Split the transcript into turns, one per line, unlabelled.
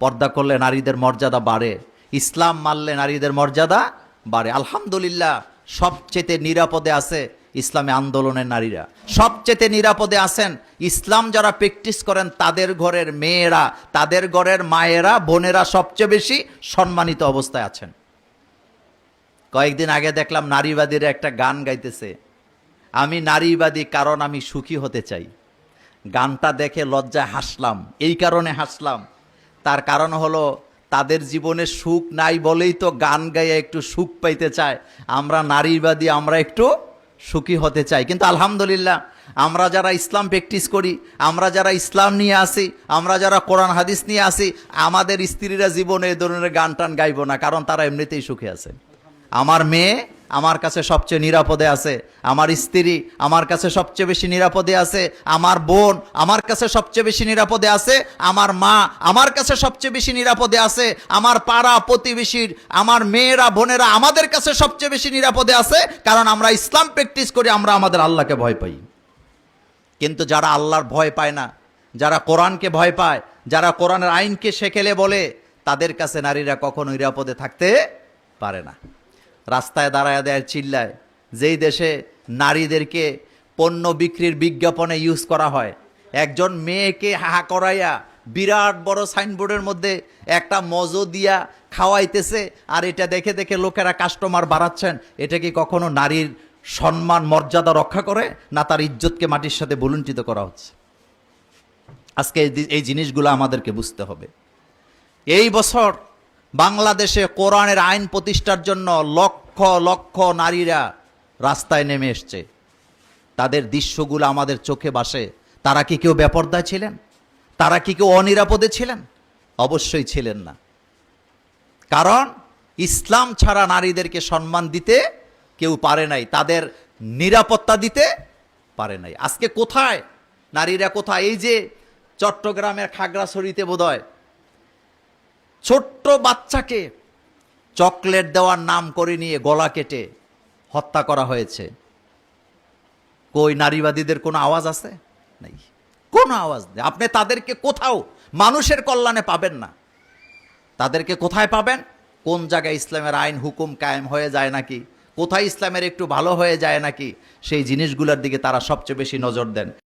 পর্দা করলে নারীদের মর্যাদা বাড়ে, ইসলাম মানলে নারীদের মর্যাদা বাড়ে। আলহামদুলিল্লাহ, সবচেয়ে নিরাপদে আছে ইসলামী আন্দোলনের নারীরা, সবচেয়ে নিরাপদে আছেন ইসলাম যারা প্র্যাকটিস করেন তাদের ঘরের মেয়েরা, তাদের ঘরের মায়েরা, বোনেরা সবচেয়ে বেশি সম্মানিত অবস্থায় আছেন। কয়েকদিন আগে দেখলাম নারীবাদীরা একটা গান গাইতেছে, আমি নারীবাদী কারণ আমি সুখী হতে চাই। গানটা দেখে লজ্জায় হাসলাম। এই কারণে হাসলাম, তার কারণ হলো তাদের জীবনে সুখ নাই বলেই তো গান গাইয়ে একটু সুখ পাইতে চায়। আমরা নারীবাদী, আমরা একটু সুখী হতে চাই। কিন্তু আলহামদুলিল্লাহ, আমরা যারা ইসলাম প্র্যাকটিস করি, আমরা যারা ইসলাম নিয়ে আসি, আমরা যারা কোরআন হাদিস নিয়ে আসি, আমাদের স্ত্রীরা জীবনে এই ধরনের গান টান গাইব না, কারণ তারা এমনিতেই সুখে আছে। আমার মেয়ে আমার কাছে সবচেয়ে নিরাপদে আছে, আমার স্ত্রী আমার কাছে সবচেয়ে বেশি নিরাপদে আছে, আমার বোন আমার কাছে সবচেয়ে বেশি নিরাপদে আছে, আমার মা আমার কাছে সবচেয়ে বেশি নিরাপদে আছে, আমার পাড়া প্রতিবেশীর, আমার মেয়েরা বোনেরা আমাদের কাছে সবচেয়ে বেশি নিরাপদে আছে, কারণ আমরা ইসলাম প্র্যাকটিস করি, আমরা আমাদের আল্লাহকে ভয় পাই। কিন্তু যারা আল্লাহর ভয় পায় না, যারা কোরআনকে ভয় পায়, যারা কোরআনের আইনকে সেকেলে বলে, তাদের কাছে নারীরা কখনো নিরাপদে থাকতে পারে না। রাস্তায় দাঁড়ায় দেয়, চিল্লায়। যেই দেশে নারীদেরকে পণ্য বিক্রির বিজ্ঞাপনে ইউজ করা হয়, একজন মেয়েকে হাহা করাইয়া বিরাট বড় সাইনবোর্ডের মধ্যে একটা মজো দিয়া খাওয়াইতেছে, আর এটা দেখে দেখে লোকেরা কাস্টমার বাড়াচ্ছেন, এটা কি কখনো নারীর সম্মান মর্যাদা রক্ষা করে, না তার ইজ্জতকে মাটির সাথে বুলুণ্ঠিত করা হচ্ছে? আজকে এই জিনিসগুলো আমাদেরকে বুঝতে হবে। এই বছর বাংলাদেশে কোরআনের আইন প্রতিষ্ঠার জন্য লক্ষ লক্ষ নারীরা রাস্তায় নেমে এসছে। তাদের দৃশ্যগুলো আমাদের চোখে ভাসে। তারা কি কেউ বেপরদায় ছিলেন? তারা কি কেউ অনিরাপদে ছিলেন? অবশ্যই ছিলেন না। কারণ ইসলাম ছাড়া নারীদেরকে সম্মান দিতে কেউ পারে নাই, তাদের নিরাপত্তা দিতে পারে নাই। আজকে কোথায় নারীরা, কোথায়? এই যে চট্টগ্রামের খাগড়াছড়িতে বোধহয় ছোট্ট বাচ্চাকে চকলেট দেওয়ার নাম করে নিয়ে গলা কেটে হত্যা করা হয়েছে। কই নারীবাদীদের কোনো আওয়াজ আছে? নাই, কোনো আওয়াজ নেই। আপনি তাদেরকে কোথাও মানুষের কল্যাণে পাবেন না। তাদেরকে কোথায় পাবেন? কোন জায়গায় ইসলামের আইন হুকুম কায়েম হয়ে যায় নাকি, কোথায় ইসলামের একটু ভালো হয়ে যায় নাকি, সেই জিনিসগুলোর দিকে তারা সবচেয়ে বেশি নজর দেন।